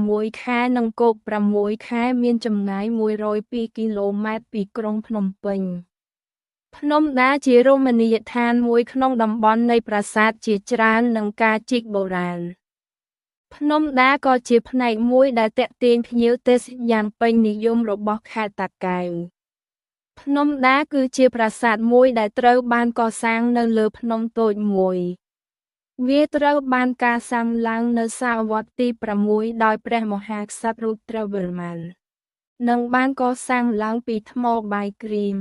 6 ខែនិងគោក6 ខែមានចម្ងាយ102 គីឡូម៉ែត្រពីក្រុងភ្នំពេញភ្នំដាជារមណីយដ្ឋានមួយក្នុងតំបន់នៃប្រាសាទជាច្រើននិងការជីកបុរាណភ្នំដាក៏ជាផ្នែកមួយដែលទាក់ទាញភ្ញៀវទេសចរយ៉ាងពេញនិយមរបស់ខេត្តតាកែវភ្នំដាគឺជាប្រាសាទមួយដែលត្រូវបានកសាងនៅលើភ្នំតូចមួយវាត្រូវបានកសាងឡើងនៅសតវត្សទី 6 ដោយព្រះមហាក្សត្ររុទ្រវរ្ម័ននិងបានកសាងឡើងពីថ្មបាយក្រៀម